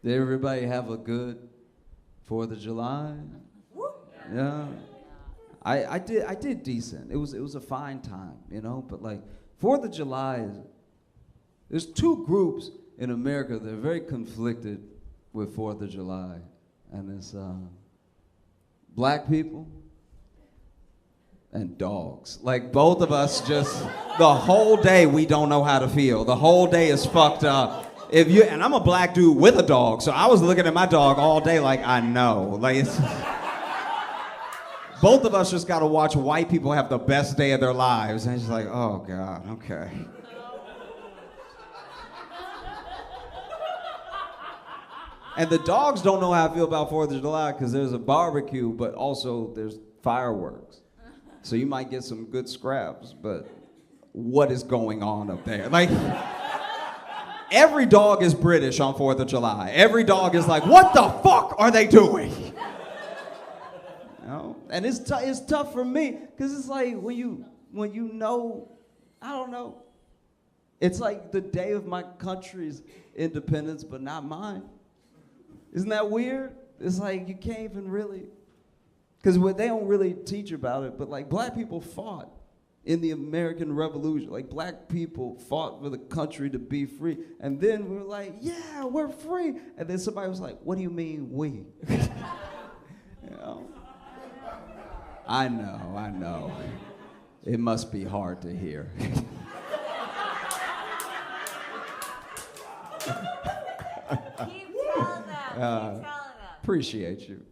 Did everybody have a good 4th of July? Yeah. I did decent. It was a fine time, you know, but like 4th of July there's two groups in America that are very conflicted with 4th of July. And it's black people and dogs. Like both of us just the whole day we don't know how to feel. The whole day is fucked up. And I'm a black dude with a dog, so I was looking at my dog all day like I know. Like it's both of us just gotta watch white people have the best day of their lives. And it's just like, oh God, okay. And the dogs don't know how I feel about 4th of July because there's a barbecue, but also there's fireworks. So you might get some good scraps, but what is going on up there? Like, every dog is British on 4th of July. Every dog is like, what the fuck are they doing? You know? And it's tough for me, because it's like when you know, I don't know. It's like the day of my country's independence, but not mine. Isn't that weird? It's like you can't even really, because they don't really teach about it, but like black people fought in the American Revolution. Like black people fought for the country to be free. And then we were like, yeah, we're free. And then somebody was like, what do you mean we? You know? I know. It must be hard to hear. Keep telling them. Appreciate you.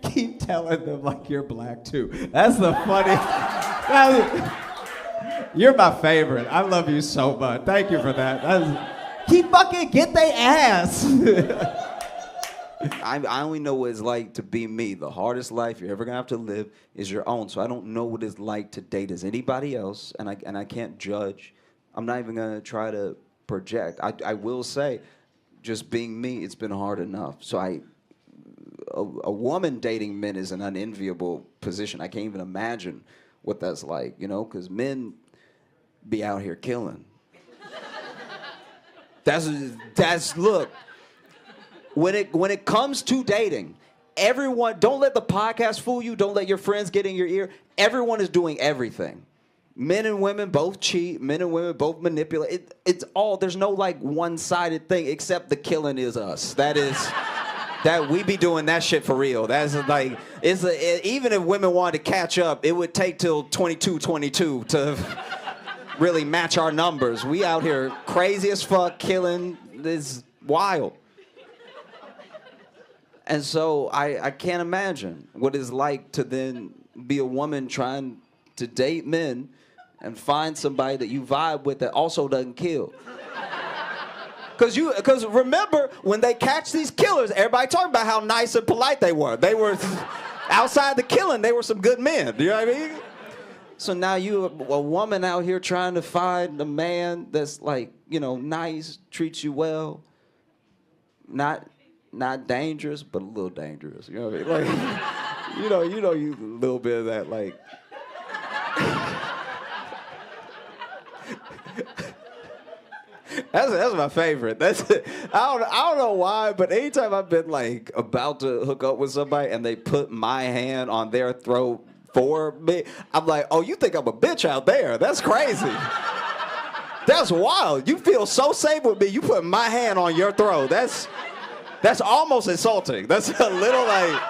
Keep telling them like you're black too. That's the funny. You're my favorite. I love you so much. Thank you for that. Keep fucking get they ass. I only know what it's like to be me. The hardest life you're ever gonna have to live is your own. So I don't know what it's like to date as anybody else, and I can't judge. I'm not even gonna try to project. I will say, just being me, it's been hard enough. So a woman dating men is an unenviable position. I can't even imagine what that's like, you know, because men be out here killing. That's look. When it comes to dating, everyone, don't let the podcast fool you. Don't let your friends get in your ear. Everyone is doing everything. Men and women both cheat. Men and women both manipulate. It's all, there's no like one-sided thing except the killing is us. That we be doing that shit for real. That's like, even if women wanted to catch up, it would take till 22 to really match our numbers. We out here crazy as fuck, killing. It's wild. And so I can't imagine what it's like to then be a woman trying to date men and find somebody that you vibe with that also doesn't kill. Because remember, when they catch these killers, everybody talking about how nice and polite they were. They were, outside the killing, they were some good men. You know what I mean? So now you, a woman out here trying to find a man that's like, you know, nice, treats you well, not dangerous, but a little dangerous. You know what I mean? Like, you know, you a little bit of that, like. That's my favorite. I don't know why, but anytime I've been like about to hook up with somebody and they put my hand on their throat for me, I'm like, oh, you think I'm a bitch out there? That's crazy. That's wild. You feel so safe with me. You put my hand on your throat. That's almost insulting. That's a little like,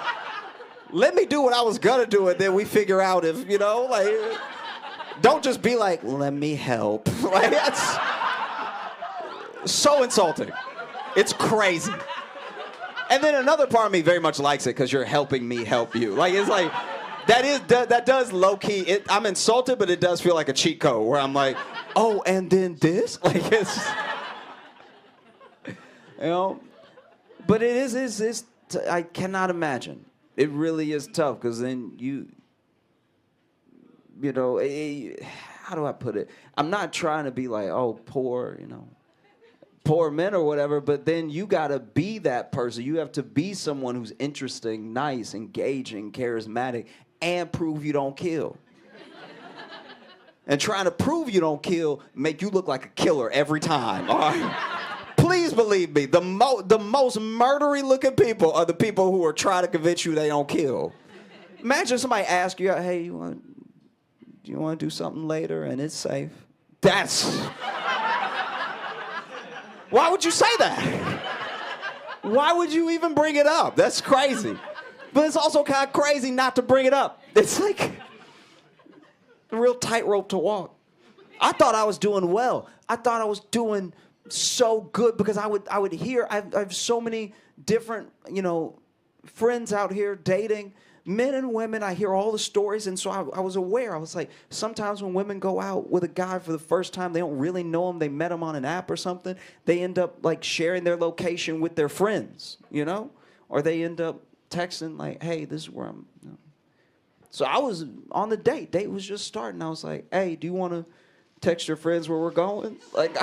let me do what I was gonna do and then we figure out if, you know, like, don't just be like, let me help. Like, that's so insulting. It's crazy. And then another part of me very much likes it because you're helping me help you. Like, it's like, that does low-key, I'm insulted, but it does feel like a cheat code where I'm like, oh, and then this? Like, it's, you know? But it is I cannot imagine. It really is tough because then you know, how do I put it? I'm not trying to be like, oh, poor men or whatever, but then you gotta be that person. You have to be someone who's interesting, nice, engaging, charismatic, and prove you don't kill. And trying to prove you don't kill make you look like a killer every time. All right? Please believe me, the most murdery looking people are the people who are trying to convince you they don't kill. Imagine somebody ask you, hey, do you want to do something later and it's safe? That's... Why would you say that? Why would you even bring it up? That's crazy. But it's also kind of crazy not to bring it up. It's like a real tightrope to walk. I thought I was doing well. I thought I was doing so good because I would hear, I have so many different, friends out here dating, men and women. I hear all the stories, and so I was aware. I was like, sometimes when women go out with a guy for the first time, they don't really know him. They met him on an app or something. They end up like sharing their location with their friends, or they end up texting like, hey, this is where I'm. So I was on the date. Date was just starting. I was like, hey, do you want to text your friends where we're going? Like,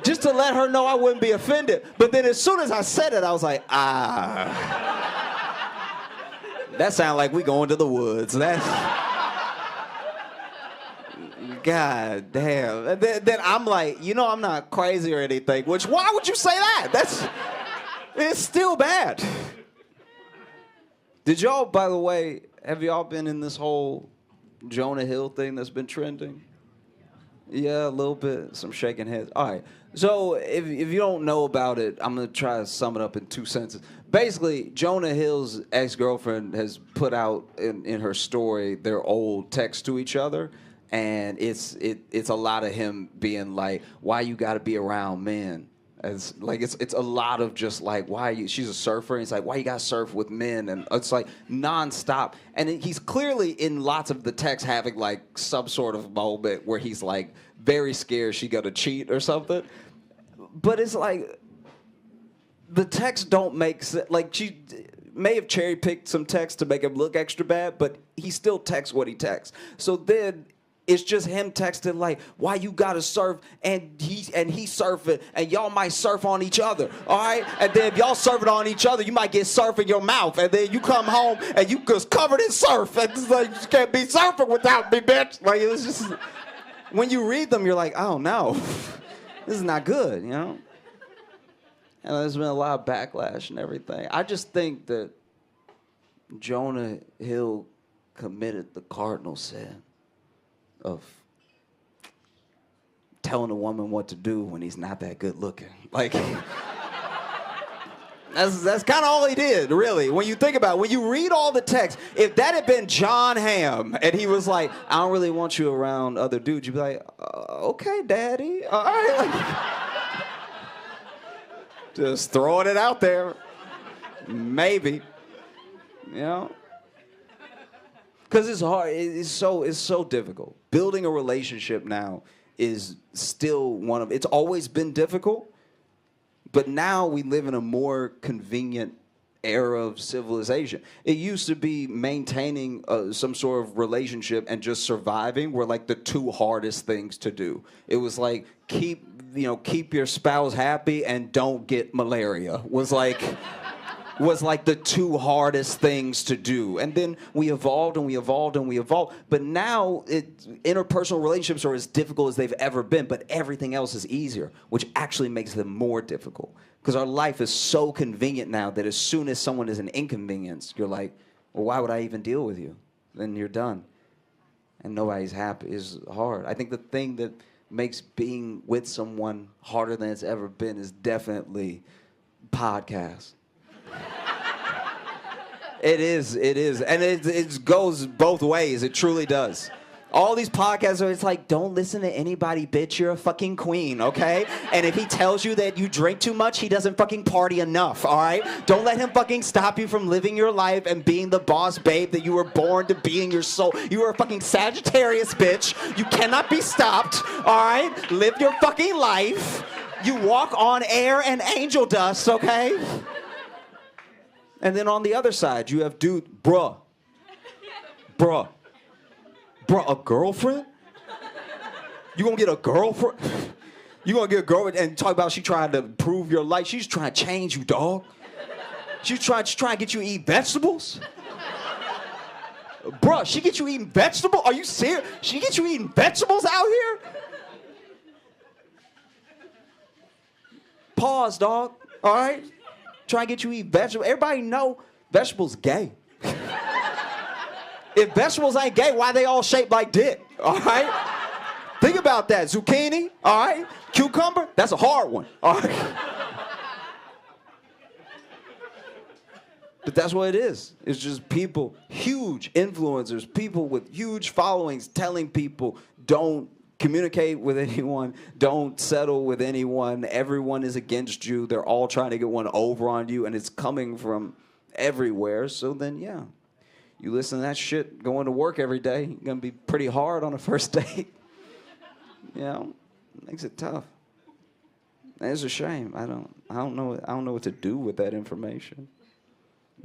just to let her know I wouldn't be offended. But then as soon as I said it, I was like, that sounds like we going to the woods. That's... God damn. Then I'm like, I'm not crazy or anything. Which, why would you say that? It's still bad. Did y'all, by the way, have y'all been in this whole Jonah Hill thing that's been trending? Yeah, a little bit. Some shaking heads. All right. So if you don't know about it, I'm going to try to sum it up in 2 sentences. Basically, Jonah Hill's ex-girlfriend has put out in her story their old texts to each other. And it's a lot of him being like, why you got to be around men? It's a lot of just like, she's a surfer, and it's like, why you gotta surf with men? And it's like nonstop. And he's clearly in lots of the texts having like some sort of moment where he's like very scared she gonna cheat or something. But it's like, the texts don't make sense. Like, she may have cherry picked some text to make him look extra bad, but he still texts what he texts. So then it's just him texting like, why you gotta surf, and he surfing, and y'all might surf on each other, all right? And then if y'all surfing on each other, you might get surf in your mouth, and then you come home and you just covered in surf, and it's like, you can't be surfing without me, bitch. Like, it was just, when you read them, you're like, oh no, this is not good, And there's been a lot of backlash and everything. I just think that Jonah Hill committed the cardinal sin of telling a woman what to do when he's not that good looking. Like, that's kind of all he did, really. When you think about it, when you read all the text, if that had been John Hamm and he was like, I don't really want you around other dudes, you'd be like, okay, daddy, all right. Like, just throwing it out there. Maybe, Because it's hard. It's so difficult. Building a relationship now is still it's always been difficult, but now we live in a more convenient era of civilization. It used to be maintaining some sort of relationship and just surviving were like the two hardest things to do. It was like keep your spouse happy and don't get malaria was like the two hardest things to do. And then we evolved and we evolved and we evolved. But now interpersonal relationships are as difficult as they've ever been, but everything else is easier, which actually makes them more difficult. Because our life is so convenient now that as soon as someone is an inconvenience, you're like, well, why would I even deal with you? Then you're done. And nobody's happy. It's hard. I think the thing that makes being with someone harder than it's ever been is definitely podcasts. It is. And it goes both ways. It truly does. All these podcasts it's like, don't listen to anybody, bitch. You're a fucking queen, okay? And if he tells you that you drink too much, he doesn't fucking party enough, all right? Don't let him fucking stop you from living your life and being the boss babe that you were born to be in your soul. You are a fucking Sagittarius, bitch. You cannot be stopped, all right? Live your fucking life. You walk on air and angel dust, okay? And then on the other side, you have dude, bruh, a girlfriend? You gonna get a girlfriend? You gonna get a girlfriend and talk about she trying to improve your life? She's trying to change you, dog. She's trying to get you to eat vegetables? Bruh, she get you eating vegetables? Are you serious? She get you eating vegetables out here? Pause, dog. All right? Try to get you to eat vegetables. Everybody know vegetables gay. If vegetables ain't gay, why they all shaped like dick? All right? Think about that. Zucchini, all right? Cucumber, that's a hard one. All right? But that's what it is. It's just people, huge influencers, people with huge followings telling people don't communicate with anyone, don't settle with anyone, everyone is against you, they're all trying to get one over on you, and it's coming from everywhere. So then, yeah, you listen to that shit going to work every day, you're gonna be pretty hard on a first date. You know, it makes it tough. And it's a shame. I don't know what to do with that information.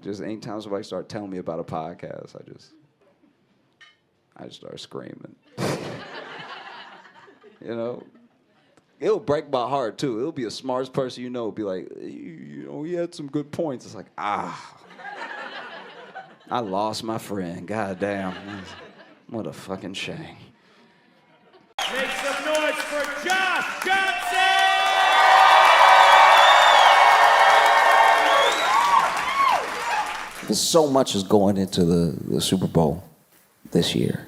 Just anytime somebody start telling me about a podcast, I just start screaming. You know, it'll break my heart too. It'll be the smartest person you know. It'll be like, you know, he had some good points. It's like, I lost my friend. God damn. What a fucking shame. Make some noise for Josh Johnson! There's so much is going into the Super Bowl this year.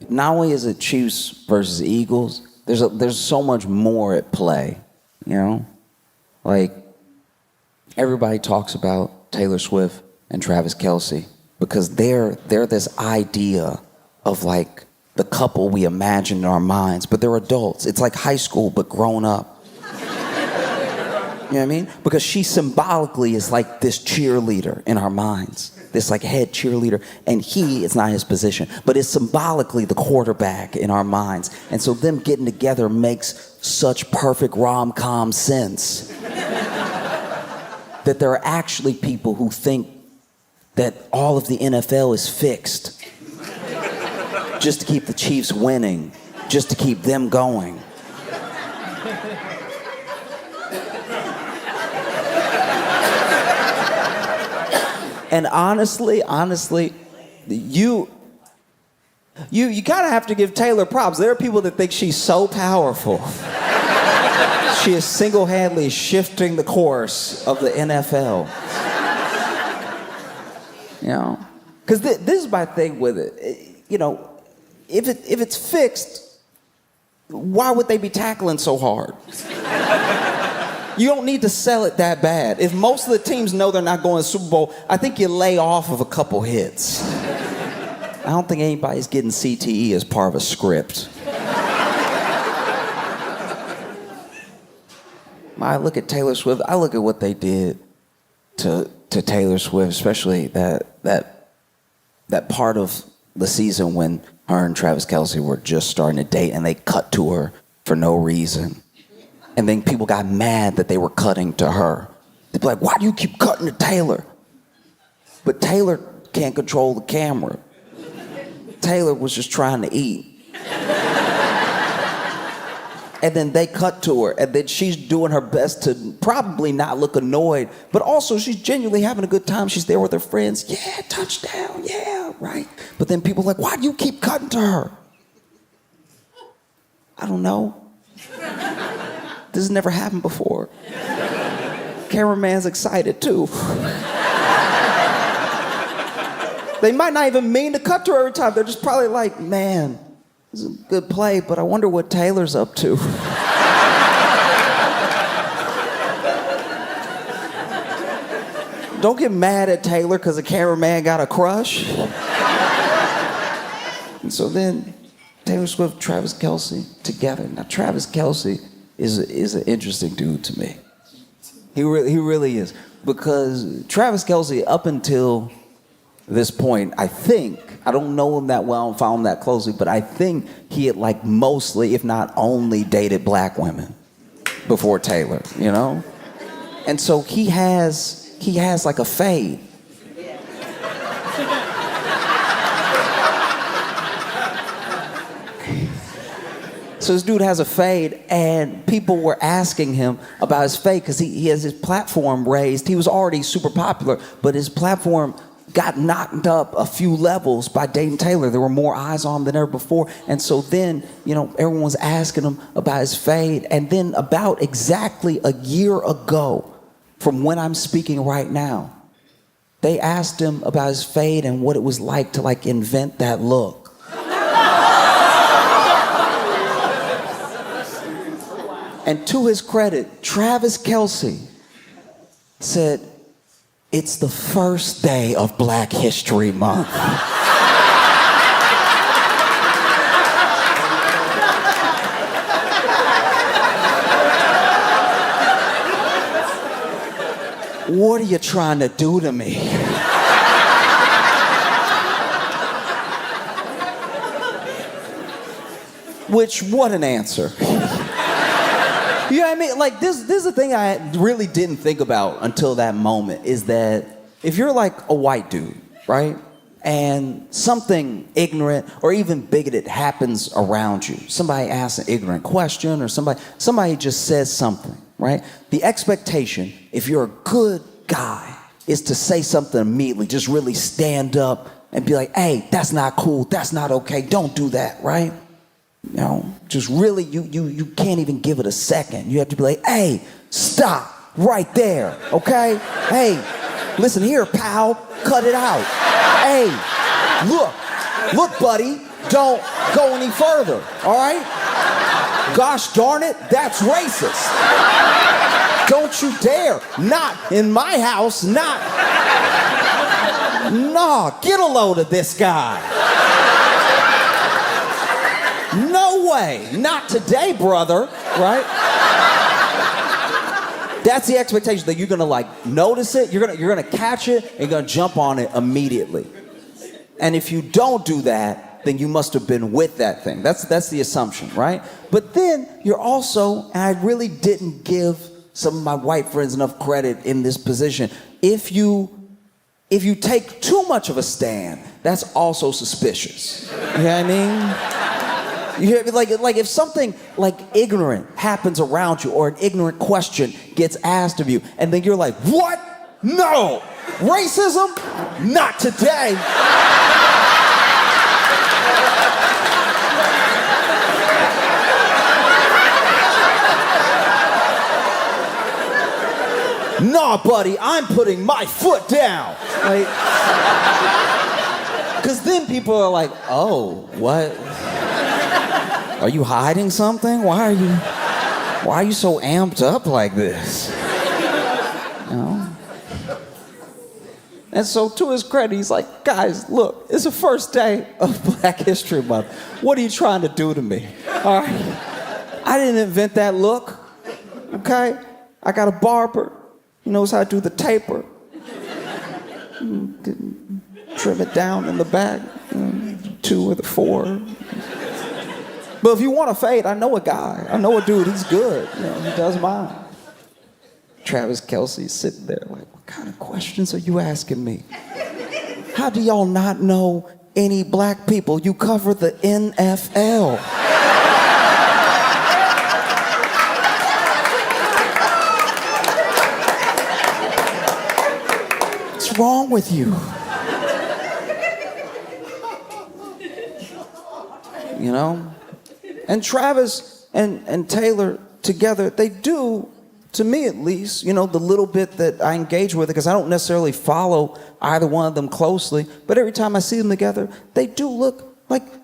Not only is it Chiefs versus Eagles, there's so much more at play, you know? Like, everybody talks about Taylor Swift and Travis Kelce because they're this idea of like the couple we imagine in our minds, but they're adults. It's like high school, but grown up. You know what I mean? Because she symbolically is like this cheerleader in our minds. This like head cheerleader, and it's not his position, but it's symbolically the quarterback in our minds. And so them getting together makes such perfect rom-com sense. That there are actually people who think that all of the NFL is fixed just to keep the Chiefs winning, just to keep them going. And honestly, you kind of have to give Taylor props. There are people that think she's so powerful. She is single-handedly shifting the course of the NFL. You know? Because this is my thing with it. You know, if it's fixed, why would they be tackling so hard? You don't need to sell it that bad. If most of the teams know they're not going to the Super Bowl, I think you lay off of a couple hits. I don't think anybody's getting CTE as part of a script. I look at Taylor Swift, I look at what they did to Taylor Swift, especially that part of the season when her and Travis Kelce were just starting to date and they cut to her for no reason. And then people got mad that they were cutting to her. They'd be like, why do you keep cutting to Taylor? But Taylor can't control the camera. Taylor was just trying to eat. And then they cut to her, and then she's doing her best to probably not look annoyed, but also she's genuinely having a good time. She's there with her friends. Yeah, touchdown, yeah, right. But then people are like, why do you keep cutting to her? I don't know. This has never happened before. Cameraman's excited too. They might not even mean to cut to her every time. They're just probably like, man, this is a good play, but I wonder what Taylor's up to. Don't get mad at Taylor because the cameraman got a crush. And so then Taylor Swift, Travis Kelce together. Now Travis Kelce is an interesting dude to me. He really is. Because Travis Kelce, up until this point, I think, I don't know him that well, I don't follow him that closely, but I think he had like mostly, if not only, dated black women before Taylor, you know? And so he has like a fade. So this dude has a fade, and people were asking him about his fade because he has his platform raised. He was already super popular, but his platform got knocked up a few levels by dating Taylor. There were more eyes on him than ever before. And so then, everyone was asking him about his fade. And then about exactly a year ago, from when I'm speaking right now, they asked him about his fade and what it was like to invent that look. And to his credit, Travis Kelce said, "It's the first day of Black History Month." What are you trying to do to me? Which, what an answer. You know what I mean? This is the thing I really didn't think about until that moment, is that if you're a white dude, right? And something ignorant or even bigoted happens around you. Somebody asks an ignorant question or somebody just says something, right? The expectation, if you're a good guy, is to say something immediately, just really stand up and be like, "Hey, that's not cool, that's not okay, don't do that," right? Just really, you can't even give it a second. You have to be like, "Hey, stop right there, okay? Hey, listen here, pal, cut it out. Hey, look, buddy, don't go any further, all right? Gosh darn it, that's racist. Don't you dare, not in my house, not. Nah, get a load of this guy. No way, not today, brother," right? That's the expectation, that you're gonna notice it, you're gonna catch it, and you're gonna jump on it immediately. And if you don't do that, then you must have been with that thing. That's the assumption, right? But then you're also, and I really didn't give some of my white friends enough credit in this position, if you take too much of a stand, that's also suspicious. You know what I mean? If something ignorant happens around you, or an ignorant question gets asked of you, and then you're like, "What? No! Racism? Not today!" "Nah, buddy, I'm putting my foot down." Because then people are like, "Oh, what? Are you hiding something? Why are you so amped up like this?" And so to his credit, he's like, "Guys, look, it's the first day of Black History Month. What are you trying to do to me? All right? I didn't invent that look, okay? I got a barber. He knows how to do the taper. Trim it down in the back, 2 or the 4. But if you want a fade, I know a guy. I know a dude, he's good. He does mine." Travis Kelce's sitting there like, "What kind of questions are you asking me? How do y'all not know any black people? You cover the NFL." What's wrong with you? And Travis and Taylor together, they do, to me at least, the little bit that I engage with it, because I don't necessarily follow either one of them closely, but every time I see them together, they do look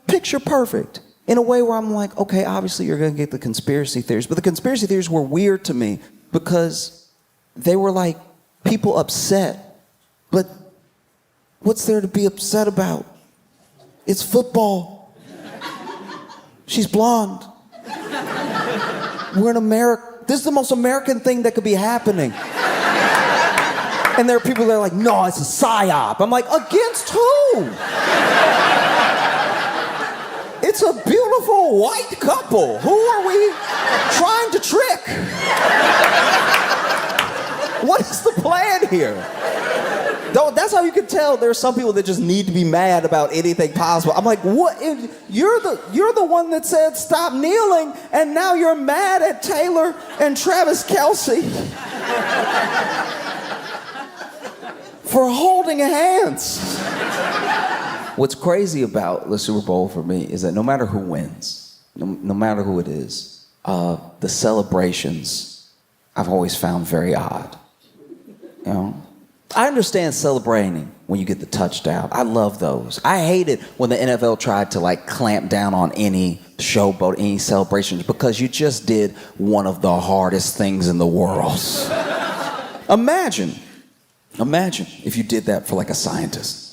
picture perfect in a way where I'm like, okay, obviously you're going to get the conspiracy theories, but the conspiracy theories were weird to me because they were people upset. But what's there to be upset about? It's football. She's blonde. We're in America. This is the most American thing that could be happening. And there are people that are like, "No, it's a psyop." I'm like, against who? It's a beautiful white couple. Who are we trying to trick? What is the plan here? That's how you can tell there are some people that just need to be mad about anything possible. I'm like, what? You're the one that said stop kneeling, and now you're mad at Taylor and Travis Kelce for holding hands. What's crazy about the Super Bowl for me is that no matter who wins, no matter who it is, the celebrations I've always found very odd. You know? I understand celebrating when you get the touchdown. I love those. I hate it when the NFL tried to like clamp down on any showboat, any celebrations, because you just did one of the hardest things in the world. Imagine if you did that for like a scientist.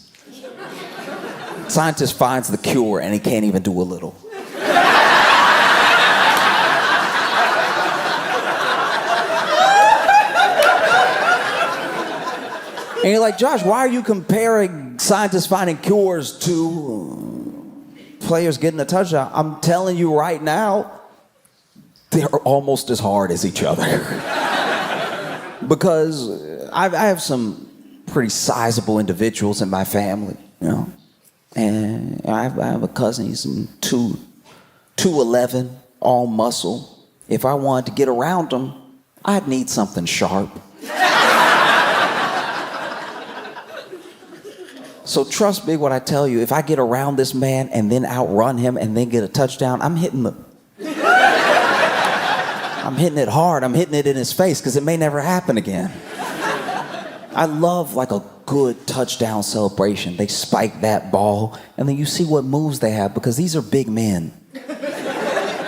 Scientist finds the cure and he can't even do a little. And you're like, Josh, why are you comparing scientists finding cures to players getting a touchdown? I'm telling you right now, they're almost as hard as each other. Because I have some pretty sizable individuals in my family, you know. And I have a cousin, he's 2'11", all muscle. If I wanted to get around him, I'd need something sharp. So trust me when I tell you, if I get around this man and then outrun him and then get a touchdown, I'm hitting it hard. I'm hitting it in his face because it may never happen again. I love like a good touchdown celebration. They spike that ball and then you see what moves they have because these are big men.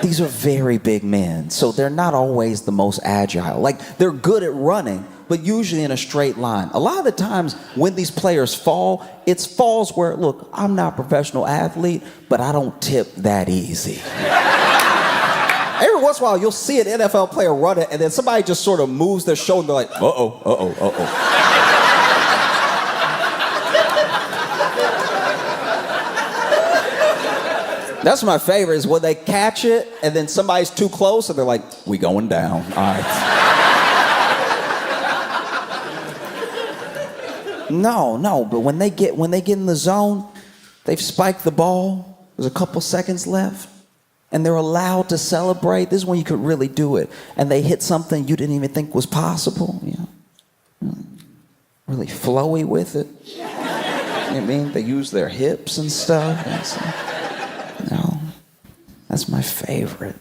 These are very big men. So they're not always the most agile. Like they're good at running, but usually in a straight line. A lot of the times when these players fall, it's falls where, look, I'm not a professional athlete, but I don't tip that easy. Every once in a while, you'll see an NFL player run it, and then somebody just sort of moves their shoulder, and they're like, uh-oh. That's my favorite, is when they catch it, and then somebody's too close, and they're like, we going down, all right. No, but when they get in the zone, they've spiked the ball, there's a couple seconds left, and they're allowed to celebrate. This is when you could really do it. And they hit something you didn't even think was possible, you know. Really flowy with it. You know what I mean? They use their hips and stuff. And so, you know, that's my favorite.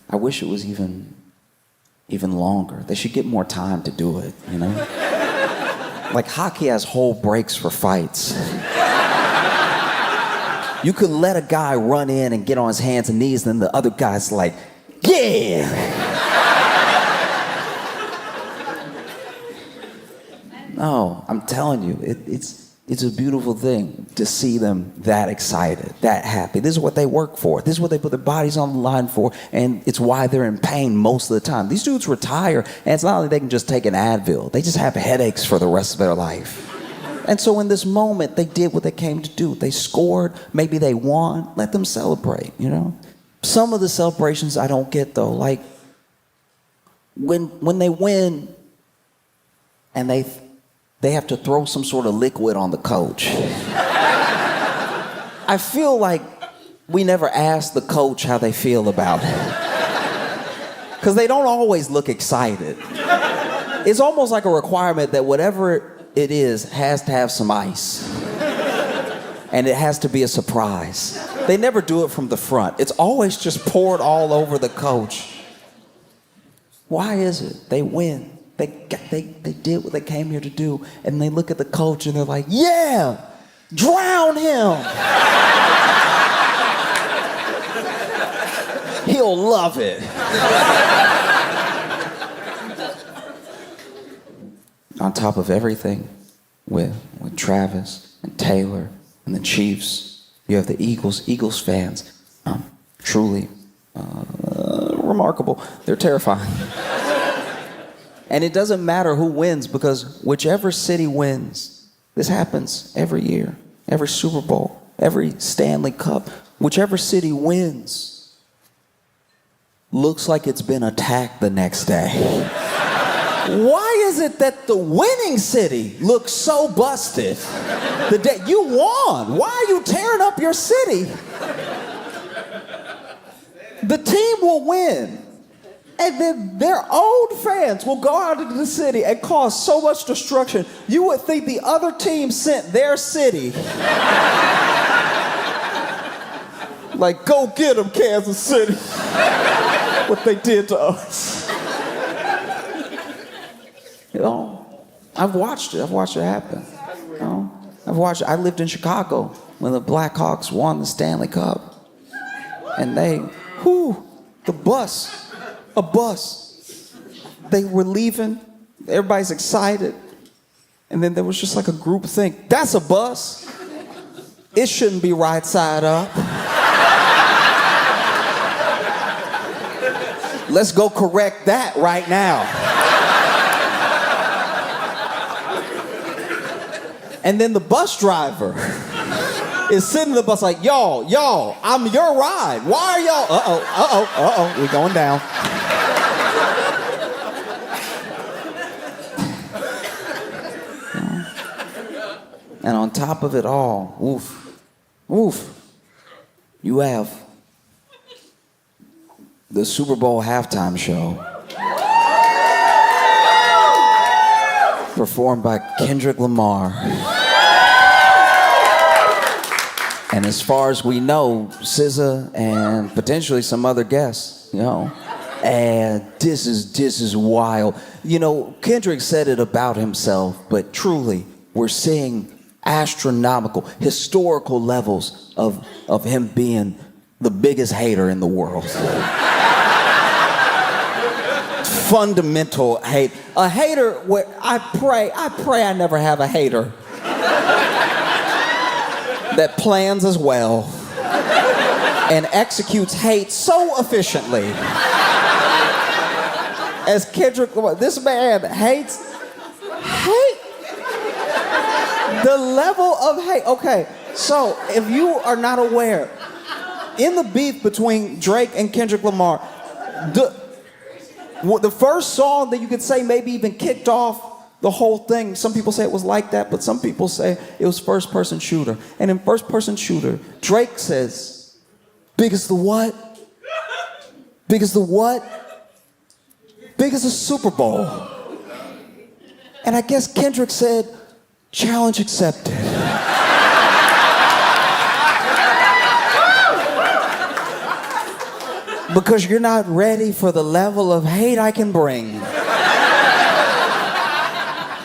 I wish it was even longer. They should get more time to do it, you know? Like hockey has whole breaks for fights. You could let a guy run in and get on his hands and knees, and then the other guy's like, yeah! No, I'm telling you, it's a beautiful thing to see them that excited, that happy. This is what they work for. This is what they put their bodies on the line for, and it's why they're in pain most of the time. These dudes retire, and it's not like they can just take an Advil. They just have headaches for the rest of their life. And so in this moment, they did what they came to do. They scored, maybe they won. Let them celebrate, you know? Some of the celebrations I don't get, though, like when they win and they have to throw some sort of liquid on the coach. I feel like we never ask the coach how they feel about it. Because they don't always look excited. It's almost like a requirement that whatever it is has to have some ice. And it has to be a surprise. They never do it from the front. It's always just poured all over the coach. Why is it? They win. They did what they came here to do, and they look at the coach and they're like, yeah, drown him. He'll love it. On top of everything, with Travis and Taylor and the Chiefs, you have the Eagles fans. Truly remarkable. They're terrifying. And it doesn't matter who wins, because whichever city wins, this happens every year, every Super Bowl, every Stanley Cup, whichever city wins, looks like it's been attacked the next day. Why is it that the winning city looks so busted? The day you won, why are you tearing up your city? The team will win. And then their own fans will go out into the city and cause so much destruction. You would think the other team sent their city. Like, go get them, Kansas City. What they did to us. You know, I've watched it. I've watched it happen. You know, I lived in Chicago when the Blackhawks won the Stanley Cup. And a bus. They were leaving. Everybody's excited. And then there was just like a group think. That's a bus. It shouldn't be right side up. Let's go correct that right now. And then the bus driver is sitting in the bus like, y'all, I'm your ride. Why are y'all? We're going down. And on top of it all, you have the Super Bowl halftime show performed by Kendrick Lamar. And as far as we know, SZA and potentially some other guests, you know. And this is wild. You know, Kendrick said it about himself, but truly, we're seeing astronomical, historical levels of him being the biggest hater in the world. Fundamental hate. A hater where I pray I never have a hater that plans as well and executes hate so efficiently as Kendrick Lamar. This man hates the level of hate. Okay, so if you are not aware, in the beef between Drake and Kendrick Lamar, the first song that you could say maybe even kicked off the whole thing, some people say it was like that, but some people say it was first person shooter. And in first person shooter, Drake says, big as the what? Big as the what? Big as the Super Bowl. And I guess Kendrick said, challenge accepted. Because you're not ready for the level of hate I can bring.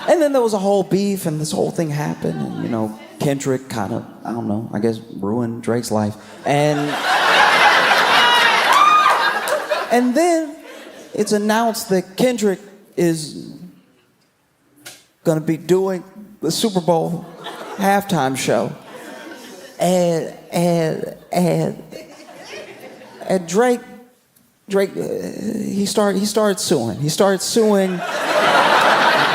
And then there was a whole beef and this whole thing happened. And, you know, Kendrick kind of, I don't know, I guess ruined Drake's life. And then it's announced that Kendrick is gonna be doing the Super Bowl halftime show. And Drake, he started suing. He started suing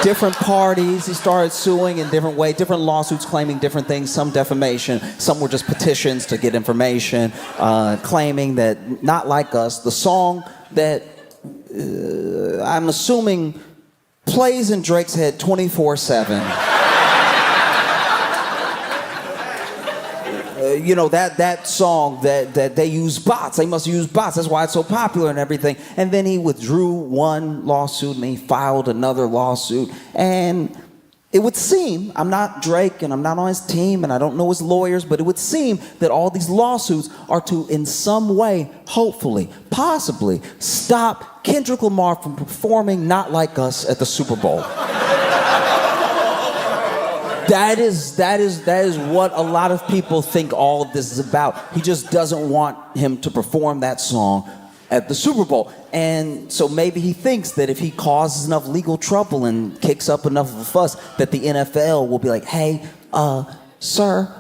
different parties. He started suing in different ways, different lawsuits claiming different things, some defamation, some were just petitions to get information, claiming that Not Like Us, the song that I'm assuming plays in Drake's head 24/7. You know, that song that they use bots. They must use bots. That's why it's so popular and everything. And then he withdrew one lawsuit and he filed another lawsuit. And it would seem, I'm not Drake and I'm not on his team and I don't know his lawyers, but it would seem that all these lawsuits are to, in some way, hopefully, possibly, stop Kendrick Lamar from performing Not Like Us at the Super Bowl. That is what a lot of people think all of this is about. He just doesn't want him to perform that song at the Super Bowl. And so maybe he thinks that if he causes enough legal trouble and kicks up enough of a fuss, that the NFL will be like, hey, sir,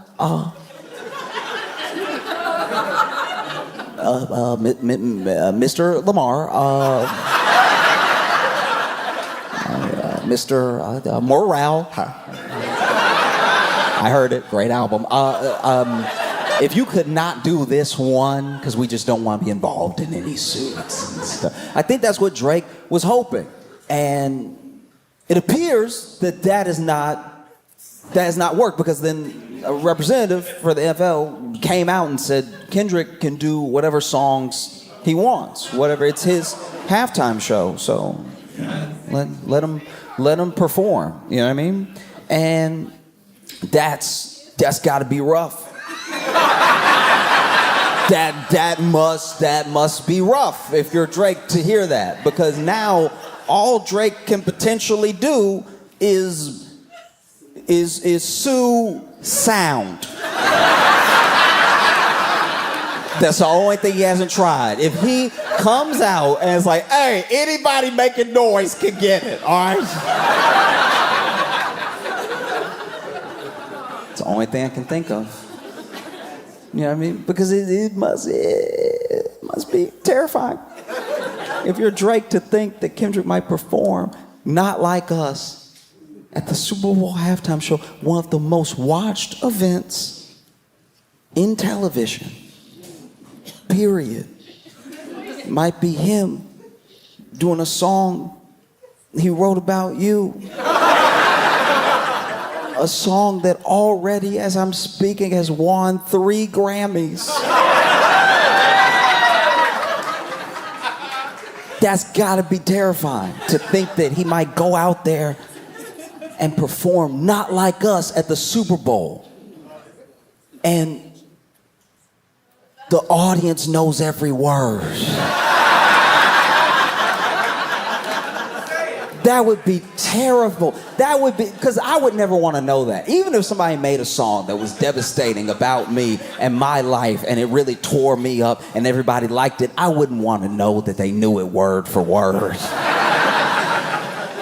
Mr. Lamar, Mr. Morale. I heard it, great album. If you could not do this one, because we just don't want to be involved in any suits and stuff. I think that's what Drake was hoping. And it appears that has not worked, because then a representative for the NFL came out and said Kendrick can do whatever songs he wants. Whatever, it's his halftime show. So let him perform. You know what I mean? And that's got to be rough. That must be rough if you're Drake to hear that, because now all Drake can potentially do is sue sound. That's the only thing he hasn't tried. If he comes out and is like, hey, anybody making noise can get it, all right? It's the only thing I can think of. You know what I mean? Because it must be terrifying. If you're Drake, to think that Kendrick might perform Not Like Us at the Super Bowl halftime show, one of the most watched events in television, period. Might be him doing a song he wrote about you. A song that already, as I'm speaking, has won 3 Grammys. That's gotta be terrifying, to think that he might go out there and perform Not Like Us at the Super Bowl. And the audience knows every word. That would be terrible. That would be, because I would never want to know that. Even if somebody made a song that was devastating about me and my life, and it really tore me up and everybody liked it, I wouldn't want to know that they knew it word for word.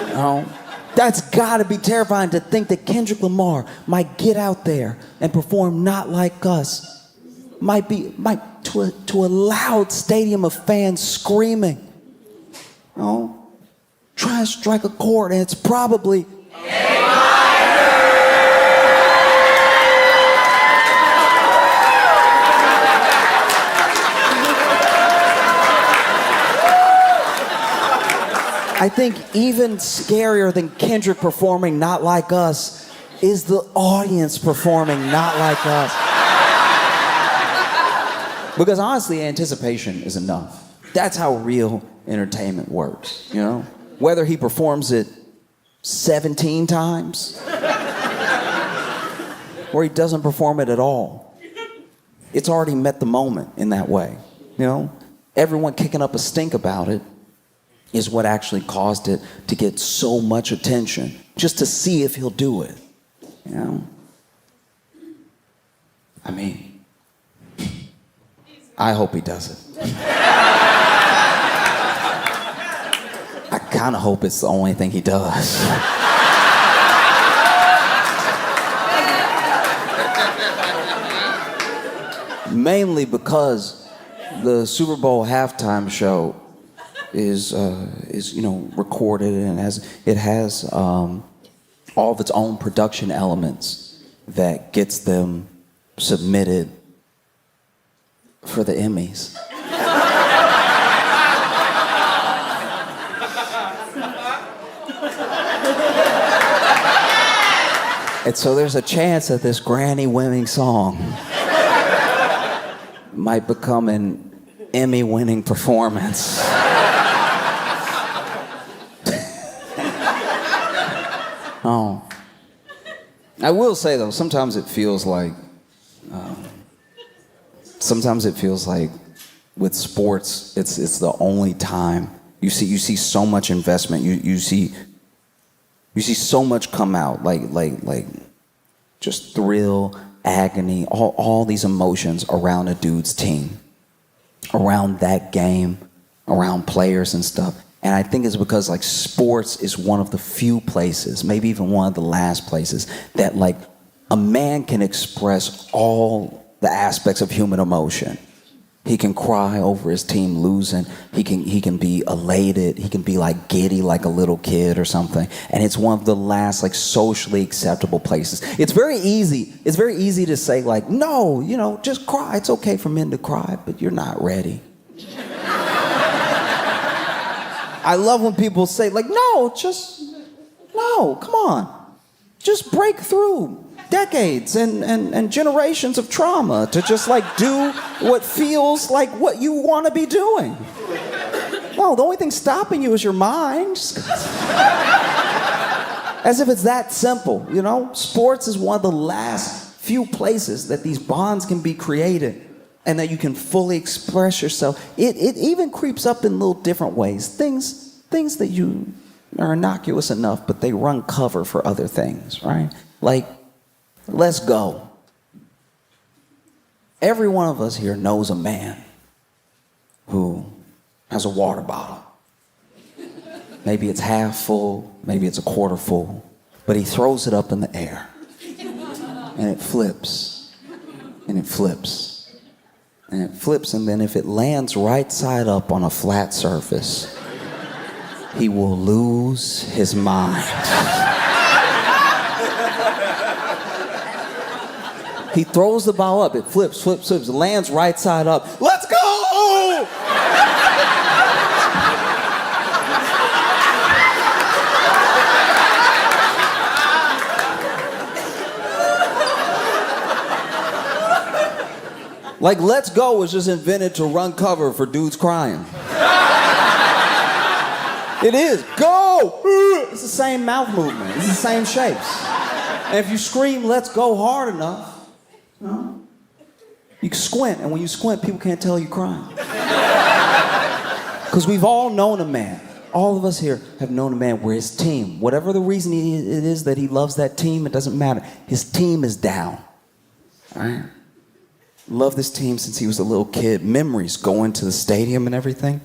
You know? That's got to be terrifying, to think that Kendrick Lamar might get out there and perform Not Like Us. Might to a loud stadium of fans screaming. You know? Try and strike a chord, and it's probably I think even scarier than Kendrick performing Not Like Us is the audience performing Not Like Us. Because honestly, anticipation is enough. That's how real entertainment works, you know? Whether he performs it 17 times or he doesn't perform it at all, it's already met the moment in that way, you know? Everyone kicking up a stink about it is what actually caused it to get so much attention, just to see if he'll do it, you know? I mean, I hope he does it. I kind of hope it's the only thing he does. Mainly because the Super Bowl halftime show is you know, recorded, and it has all of its own production elements that gets them submitted for the Emmys. And so there's a chance that this Grammy-winning song might become an Emmy-winning performance. Oh. I will say though, sometimes it feels like with sports, it's the only time you see so much investment. You see so much come out, like just thrill, agony, all these emotions around a dude's team, around that game, around players and stuff. And I think it's because like sports is one of the few places, maybe even one of the last places, that like a man can express all the aspects of human emotion. He can cry over his team losing. He can be elated. He can be like giddy like a little kid or something. And it's one of the last like socially acceptable places. It's very easy to say like, no, you know, just cry. It's okay for men to cry, but you're not ready. I love when people say like, no, come on. Just break through. decades and generations of trauma to just like do what feels like what you want to be doing. No, the only thing stopping you is your mind. As if it's that simple, you know? Sports is one of the last few places that these bonds can be created and that you can fully express yourself. It even creeps up in little different ways. Things that you are innocuous enough, but they run cover for other things, right? Like, let's go. Every one of us here knows a man who has a water bottle. Maybe it's half full, maybe it's a quarter full, but he throws it up in the air. And it flips, and it flips, and it flips, and then if it lands right side up on a flat surface, he will lose his mind. He throws the ball up, it flips, flips, flips, lands right side up. Let's go! Like, let's go was just invented to run cover for dudes crying. It is. Go! It's the same mouth movement. It's the same shapes. And if you scream, let's go hard enough, you know, you can squint. And when you squint, people can't tell you're crying. Because we've all known a man. All of us here have known a man where his team, whatever the reason it is that he loves that team, it doesn't matter. His team is down. All right? Loved this team since he was a little kid. Memories going to the stadium and everything.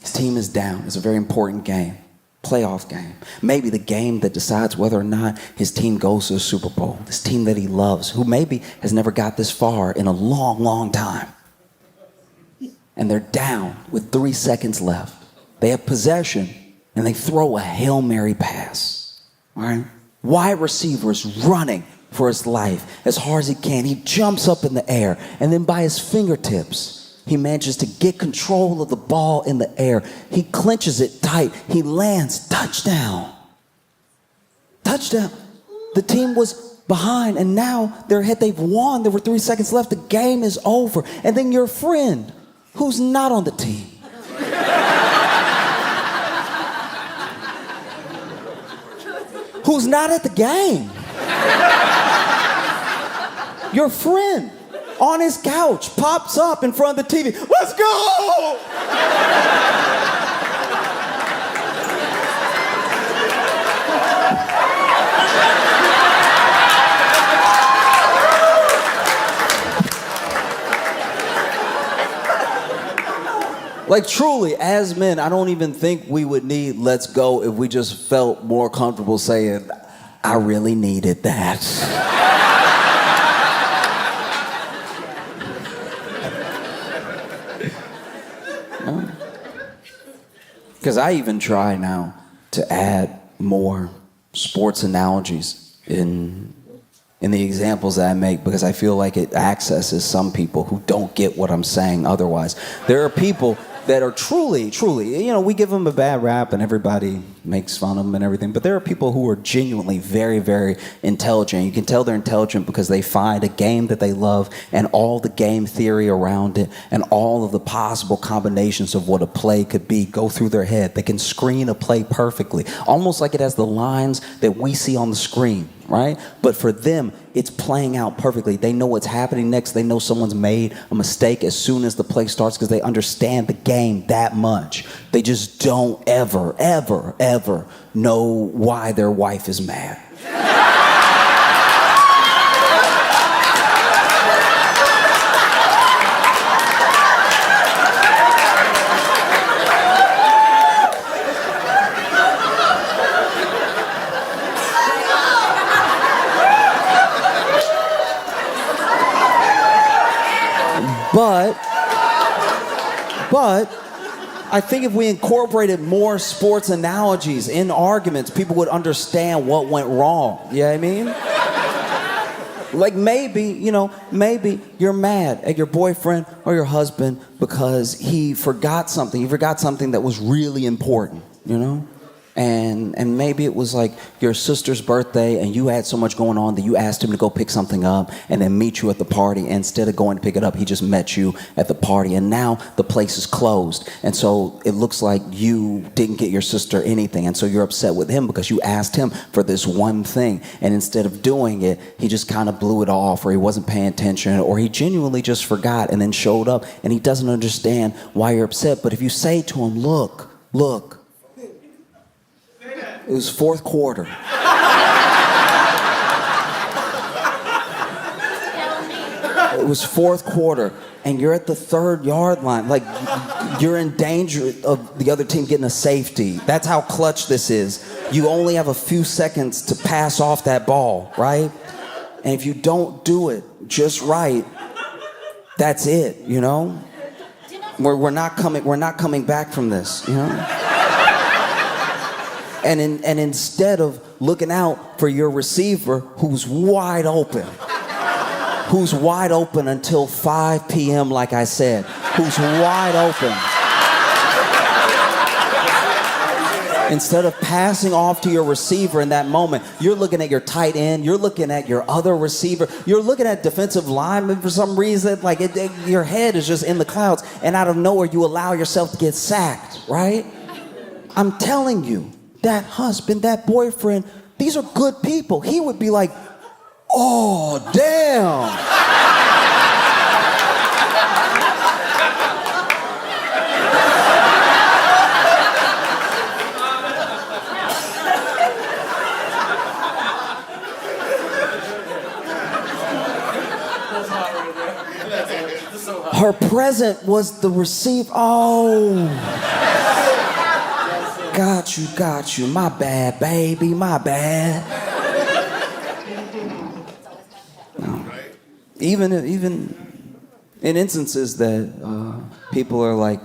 His team is down. It's a very important game. Playoff game. Maybe the game that decides whether or not his team goes to the Super Bowl. This team that he loves, who maybe has never got this far in a long, long time. And they're down with 3 seconds left. They have possession and they throw a Hail Mary pass. All right? Wide receiver is running for his life as hard as he can. He jumps up in the air, and then by his fingertips, he manages to get control of the ball in the air. He clenches it tight. He lands. Touchdown. Touchdown. The team was behind, and now they're ahead. They've won. There were 3 seconds left. The game is over. And then your friend, who's not on the team, who's not at the game, your friend on his couch pops up in front of the TV. Let's go! Like, truly, as men, I don't even think we would need let's go if we just felt more comfortable saying, I really needed that. Because I even try now to add more sports analogies in the examples that I make, because I feel like it accesses some people who don't get what I'm saying otherwise. There are people that are truly, you know, we give them a bad rap and everybody makes fun of them and everything, but there are people who are genuinely very, very intelligent. You can tell they're intelligent because they find a game that they love and all the game theory around it and all of the possible combinations of what a play could be go through their head. They can screen a play perfectly, almost like it has the lines that we see on the screen, right? But for them, it's playing out perfectly. They know what's happening next. They know someone's made a mistake as soon as the play starts because they understand the game that much. They just don't ever know why their wife is mad. But I think if we incorporated more sports analogies in arguments, people would understand what went wrong. You know what I mean? Like maybe you're mad at your boyfriend or your husband because he forgot something. He forgot something that was really important, you know? And maybe it was like your sister's birthday and you had so much going on that you asked him to go pick something up and then meet you at the party. And instead of going to pick it up, he just met you at the party, and now the place is closed. And so it looks like you didn't get your sister anything, and so you're upset with him because you asked him for this one thing, and instead of doing it, he just kind of blew it off, or he wasn't paying attention, or he genuinely just forgot and then showed up, and he doesn't understand why you're upset. But if you say to him, look, it was fourth quarter. It was fourth quarter, and you're at the 3rd-yard line. Like, you're in danger of the other team getting a safety. That's how clutch this is. You only have a few seconds to pass off that ball, right? And if you don't do it just right, that's it, you know? We're not coming back from this, you know? And instead of looking out for your receiver who's wide open until 5 p.m., like I said, who's wide open. Instead of passing off to your receiver in that moment, you're looking at your tight end, you're looking at your other receiver, you're looking at defensive linemen for some reason, like your head is just in the clouds, and out of nowhere you allow yourself to get sacked, right? I'm telling you, that husband, that boyfriend, these are good people. He would be like, oh, damn. Her present was the receiver. Oh. Got you. My bad, baby, my bad. No. Even in instances that people are like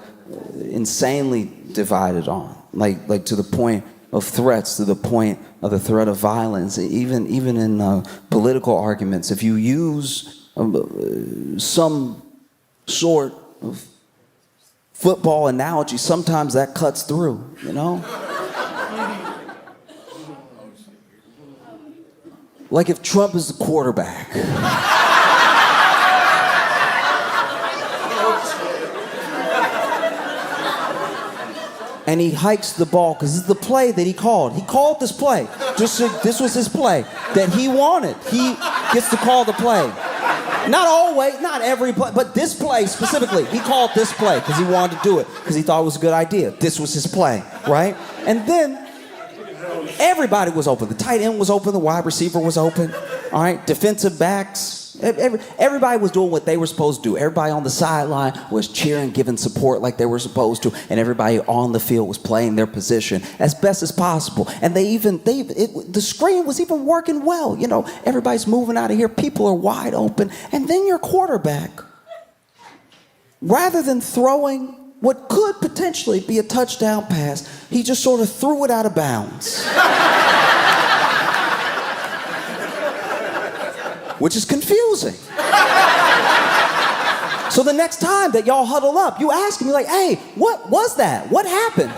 insanely divided on, like to the point of threats, to the point of the threat of violence, even in political arguments, if you use some sort of football analogy, sometimes that cuts through, you know? Like if Trump is the quarterback. And he hikes the ball, because this is the play that he called. He called this play. This was his play that he wanted. He gets to call the play. Not always, not every play, but this play specifically. He called this play because he wanted to do it, because he thought it was a good idea. This was his play, right? And then everybody was open. The tight end was open. The wide receiver was open. All right, defensive backs. Everybody was doing what they were supposed to do. Everybody on the sideline was cheering, giving support like they were supposed to, and everybody on the field was playing their position as best as possible. And the screen was even working well. You know, everybody's moving out of here. People are wide open. And then your quarterback, rather than throwing what could potentially be a touchdown pass, he just sort of threw it out of bounds. Which is confusing. So the next time that y'all huddle up, you ask him, you're like, hey, what was that? What happened?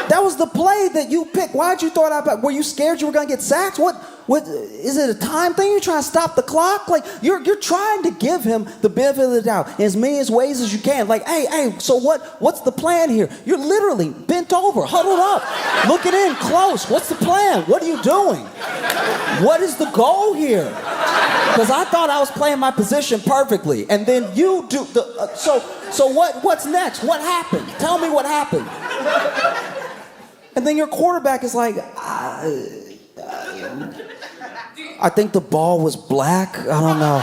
That was the play that you picked. Why'd you throw it out? Were you scared you were gonna get sacked? What is it a time thing? You're trying to stop the clock? Like you're trying to give him the benefit of the doubt in as many ways as you can. Like, hey, so what's the plan here? You're literally bent over, huddled up, looking in close. What's the plan? What are you doing? What is the goal here? Because I thought I was playing my position perfectly, and then you do the. So what's next? What happened? Tell me what happened. And then your quarterback is like, I think the ball was black. I don't know.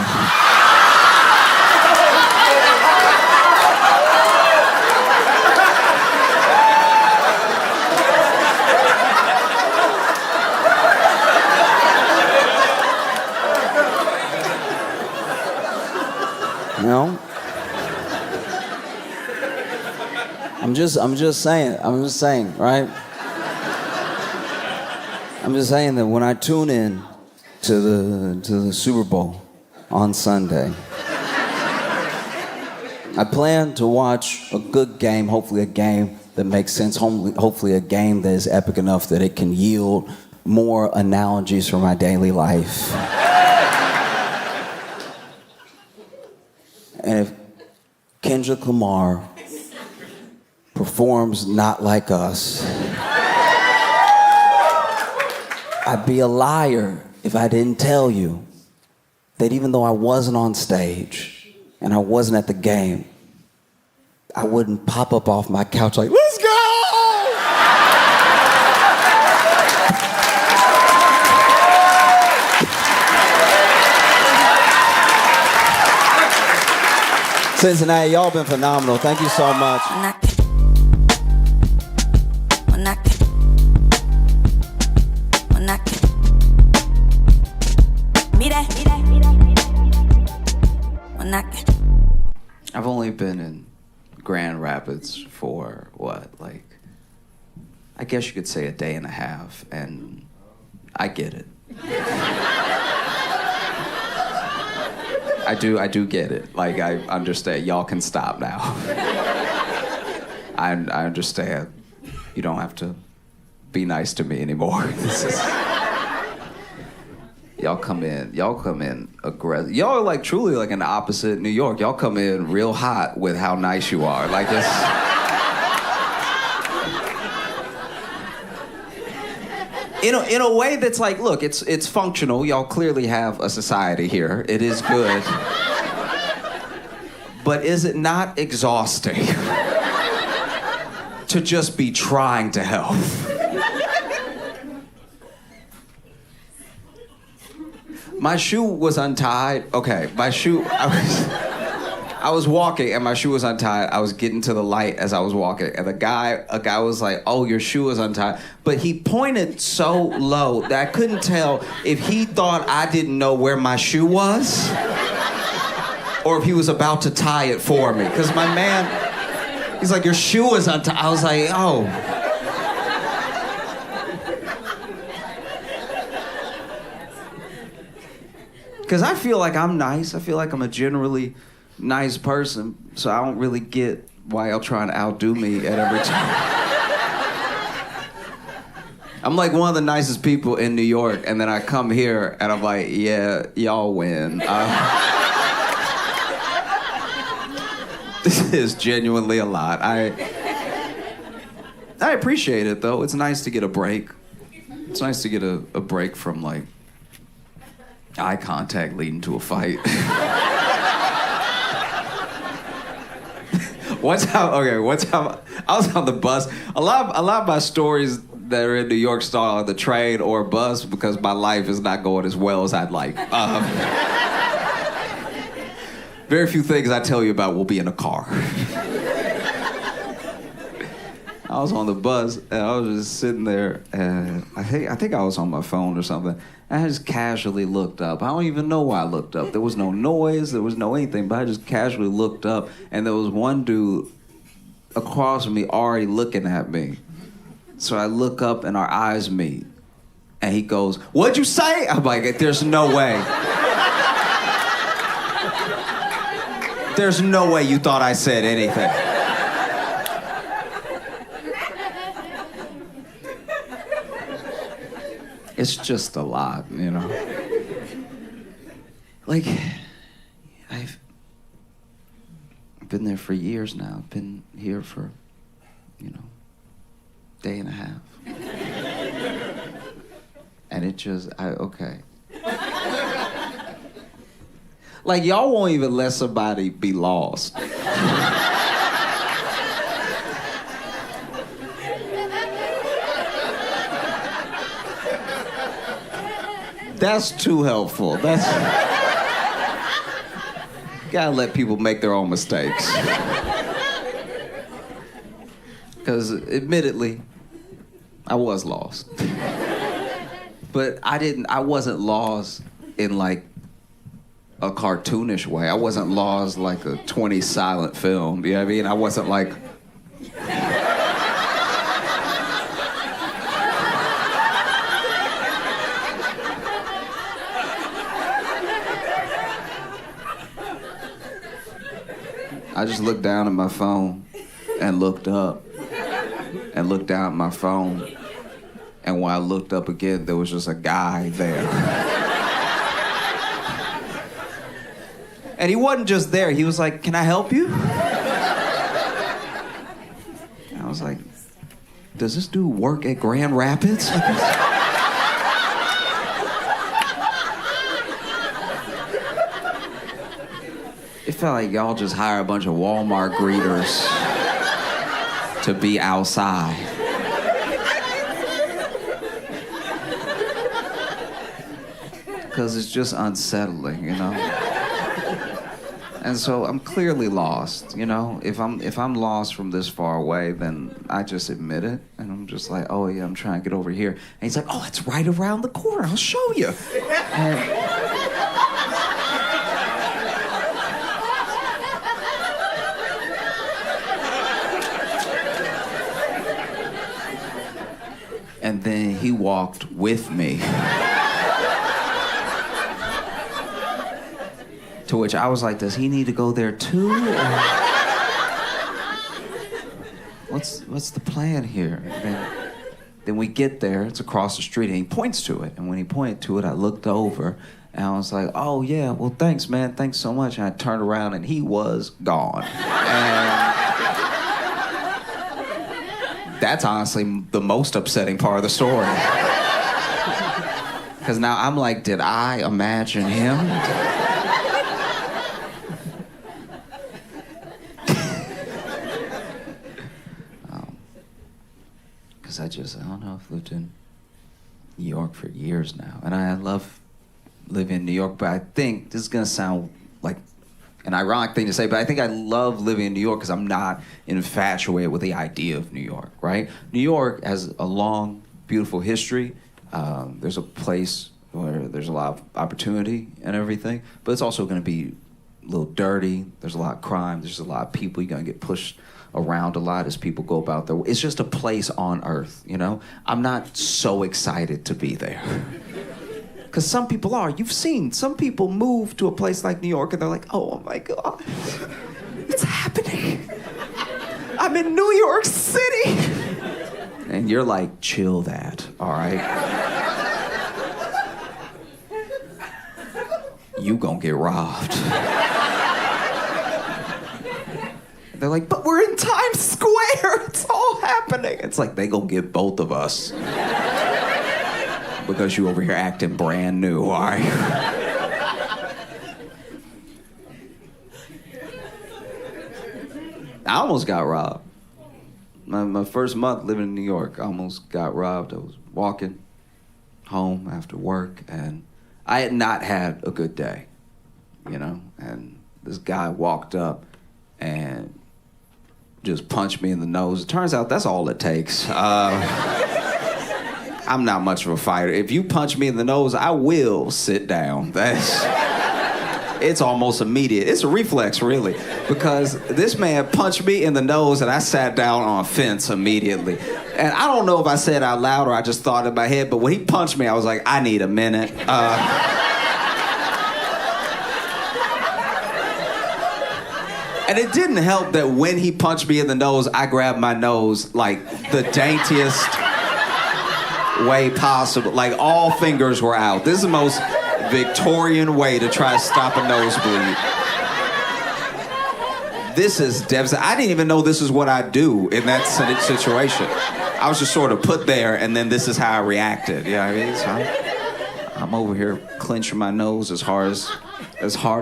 You know? I'm just saying, right? I'm just saying that when I tune in to the Super Bowl on Sunday, I plan to watch a good game, hopefully a game that makes sense. Hopefully a game that is epic enough that it can yield more analogies for my daily life. And if Kendrick Lamar performs Not Like Us, I'd be a liar if I didn't tell you that even though I wasn't on stage and I wasn't at the game, I wouldn't pop up off my couch like, let's go! Cincinnati, y'all been phenomenal. Thank you so much. I've only been in Grand Rapids for I guess you could say a day and a half, and I get it. I do get it. I understand. Y'all can stop now. I understand. You don't have to be nice to me anymore. Y'all come in aggressive. Y'all are truly an opposite New York. Y'all come in real hot with how nice you are. In a way that's look, it's functional. Y'all clearly have a society here. It is good. But is it not exhausting to just be trying to help? My shoe was untied. Okay, my shoe, I was walking and my shoe was untied. I was getting to the light as I was walking, and a guy was like, "Oh, your shoe is untied." But he pointed so low that I couldn't tell if he thought I didn't know where my shoe was or if he was about to tie it for me. Because my man, he's like, "Your shoe is untied." I was like, "Oh." Because I feel like I'm nice. I feel like I'm a generally nice person, so I don't really get why y'all trying to outdo me at every time. I'm one of the nicest people in New York, and then I come here and I'm like, yeah, y'all win. This is genuinely a lot. I appreciate it though. It's nice to get a break. It's nice to get a break from eye contact leading to a fight. One time, I was on the bus. A lot of my stories that are in New York start on the train or bus because my life is not going as well as I'd like. Very few things I tell you about will be in a car. I was on the bus and I was just sitting there, and I think I was on my phone or something. And I just casually looked up. I don't even know why I looked up. There was no noise, there was no anything, but I just casually looked up, and there was one dude across from me already looking at me. So I look up and our eyes meet, and he goes, "What'd you say?" I'm like, there's no way. There's no way you thought I said anything. It's just a lot, I've been there for years now. I've been here for, day and a half. And it just, okay. Y'all won't even let somebody be lost. That's too helpful. Gotta let people make their own mistakes. Because admittedly, I was lost. But I wasn't lost in a cartoonish way. I wasn't lost like a 20 silent film. You know what I mean? I wasn't I just looked down at my phone and looked up. and looked down at my phone. And when I looked up again, there was just a guy there. And he wasn't just there. He was like, "Can I help you?" And I was like, "Does this dude work at Grand Rapids?" It felt like y'all just hire a bunch of Walmart greeters to be outside. Because it's just unsettling, you know? And so I'm clearly lost, you know? If I'm lost from this far away, then I just admit it. And I'm just like, "Oh yeah, I'm trying to get over here." And he's like, "Oh, it's right around the corner. I'll show you." And then he walked with me. To which I was like, "Does he need to go there too? Or what's the plan here?" Then we get there, it's across the street, and he points to it. And when he pointed to it, I looked over, and I was like, "Oh yeah, well thanks man, thanks so much." And I turned around and he was gone. And that's honestly the most upsetting part of the story. Because now I'm like, did I imagine him? Because I don't know, I've lived in New York for years now. And I love living in New York, but I think this is going to sound like an ironic thing to say, but I think I love living in New York because I'm not infatuated with the idea of New York, right? New York has a long, beautiful history. There's a place where there's a lot of opportunity and everything, but it's also going to be a little dirty. There's a lot of crime. There's a lot of people. You're going to get pushed around a lot as people go about their way. It's just a place on earth, you know? I'm not so excited to be there. Because some people are. You've seen some people move to a place like New York and they're like, "Oh my God, it's happening. I'm in New York City." And you're like, "Chill that, all right? You gonna get robbed." They're like, "But we're in Times Square. It's all happening." It's like, they gonna get both of us. Because you over here acting brand new, all right? I almost got robbed. My first month living in New York, I almost got robbed. I was walking home after work, and I had not had a good day, you know? And this guy walked up and just punched me in the nose. It turns out that's all it takes. I'm not much of a fighter. If you punch me in the nose, I will sit down. It's almost immediate. It's a reflex, really, because this man punched me in the nose and I sat down on a fence immediately. And I don't know if I said out loud or I just thought in my head, but when he punched me, I was like, "I need a minute." And it didn't help that when he punched me in the nose, I grabbed my nose like the daintiest way possible. Like, all fingers were out. This is the most Victorian way to try to stop a nosebleed. This is devastating. I didn't even know this is what I do in that situation. I was just sort of put there, and then this is how I reacted. You know what I mean? So I'm over here clenching my nose as hard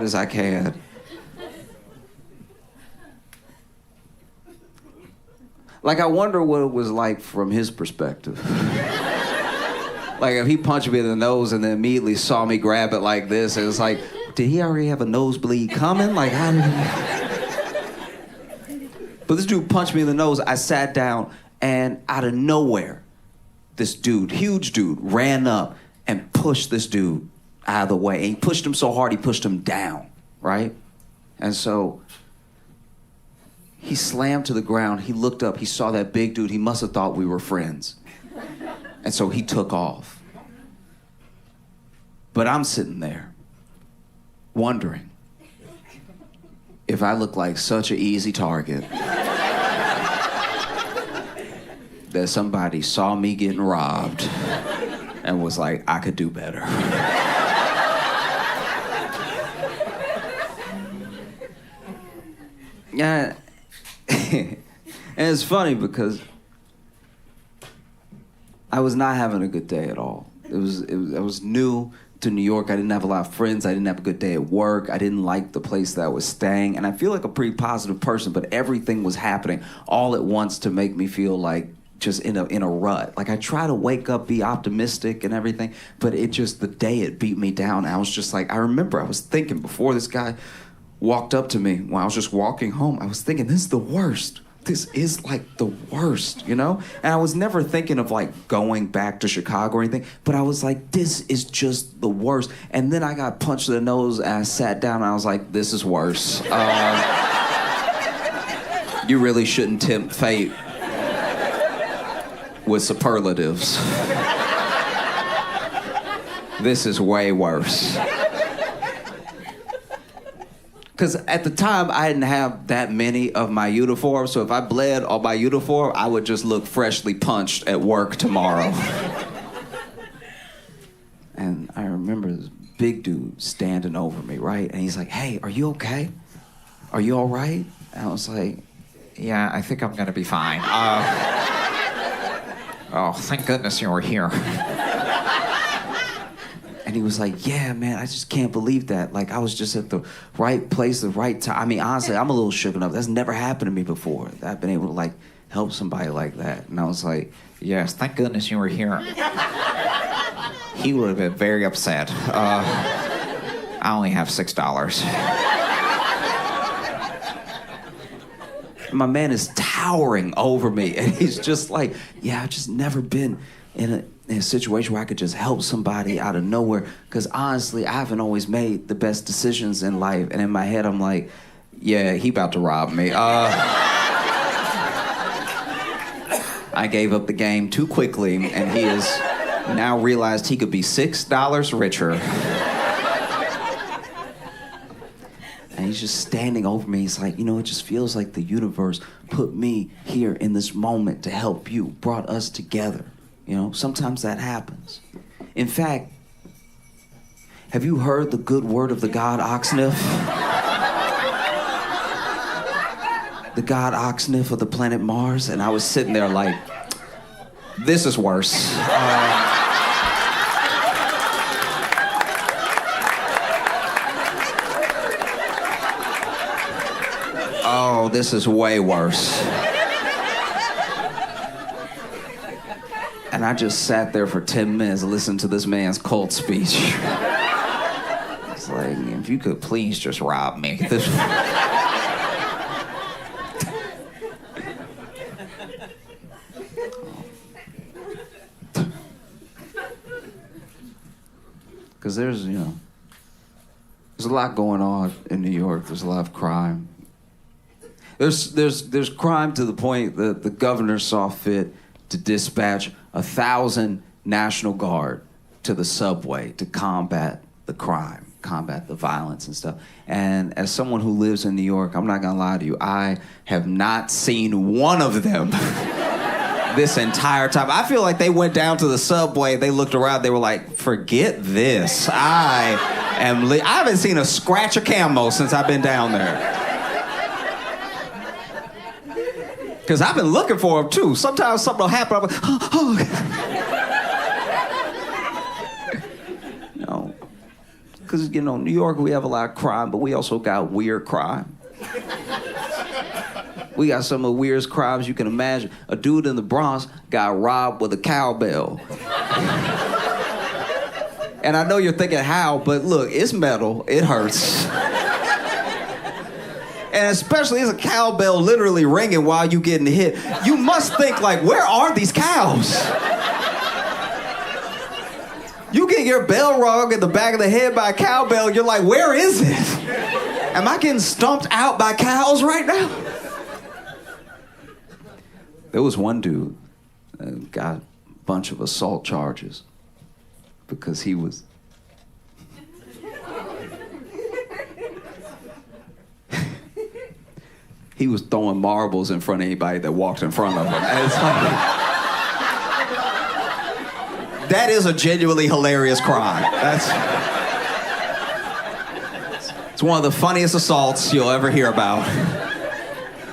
as I can. Like, I wonder what it was like from his perspective. Like, if he punched me in the nose and then immediately saw me grab it like this, it was like, did he already have a nosebleed coming? Like, how did he... But this dude punched me in the nose. I sat down, and out of nowhere, this dude, huge dude, ran up and pushed this dude out of the way. And he pushed him so hard, he pushed him down, right? And so he slammed to the ground. He looked up. He saw that big dude. He must have thought we were friends. And so he took off. But I'm sitting there wondering if I look like such an easy target. that somebody saw me getting robbed and was like, I could do better. Yeah, and it's funny because I was not having a good day at all. I was new to New York. I didn't have a lot of friends. I didn't have a good day at work. I didn't like the place that I was staying. And I feel like a pretty positive person, but everything was happening all at once to make me feel like just in a rut. Like I try to wake up, be optimistic and everything, but the day it beat me down. I was just like, I remember I was thinking before this guy walked up to me when I was just walking home, I was thinking, this is the worst. This is like the worst, you know? And I was never thinking of like going back to Chicago or anything, but I was like, this is just the worst. And then I got punched in the nose and I sat down and I was like, this is worse. You really shouldn't tempt fate with superlatives. This is way worse. Because at the time, I didn't have that many of my uniforms, so if I bled on my uniform, I would just look freshly punched at work tomorrow. And I remember this big dude standing over me, right? And he's like, hey, are you okay? Are you all right? And I was like, yeah, I think I'm gonna be fine. Oh, thank goodness you were here. And he was like, yeah, man, I just can't believe that. Like, I was just at the right place, the right time. I mean, honestly, I'm a little shooken up. That's never happened to me before. I've been able to, like, help somebody like that. And I was like, yes, thank goodness you were here. He would have been very upset. I only have $6. My man is towering over me. And he's just like, yeah, I've just never been in a situation where I could just help somebody out of nowhere. Because honestly, I haven't always made the best decisions in life. And in my head, I'm like, yeah, he about to rob me. I gave up the game too quickly, and he has now realized he could be $6 richer. And he's just standing over me. He's like, you know, it just feels like the universe put me here in this moment to help you, brought us together. You know, sometimes that happens. In fact, have you heard the good word of the god Oxniff? The god Oxniff of the planet Mars? And I was sitting there like, this is worse. Oh, this is way worse. And I just sat there for 10 minutes listening to this man's cult speech. It's like, if you could please just rob me. Because there's a lot going on in New York. There's a lot of crime. There's crime to the point that the governor saw fit to dispatch 1,000 National Guard to the subway to combat the crime, combat the violence and stuff. And as someone who lives in New York, I'm not gonna lie to you, I have not seen one of them this entire time. I feel like they went down to the subway, they looked around, they were like, forget this. I haven't seen a scratch of camo since I've been down there. Because I've been looking for them too. Sometimes something will happen, I'm like, oh. Because, New York, we have a lot of crime, but we also got weird crime. We got some of the weirdest crimes you can imagine. A dude in the Bronx got robbed with a cowbell. And I know you're thinking how, but look, it's metal, it hurts. And especially as a cowbell literally ringing while you getting hit, you must think like, where are these cows? You get your bell rung in the back of the head by a cowbell, you're like, where is it? Am I getting stomped out by cows right now? There was one dude that got a bunch of assault charges because he was he was throwing marbles in front of anybody that walked in front of him. And it's like, that is a genuinely hilarious crime. It's one of the funniest assaults you'll ever hear about.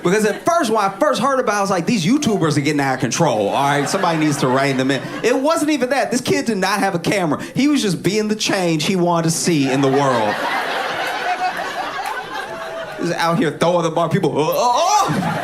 Because at first, when I first heard about it, I was like, these YouTubers are getting out of control, all right? Somebody needs to rein them in. It wasn't even that. This kid did not have a camera. He was just being the change he wanted to see in the world. He was out here throwing the bar, people, oh!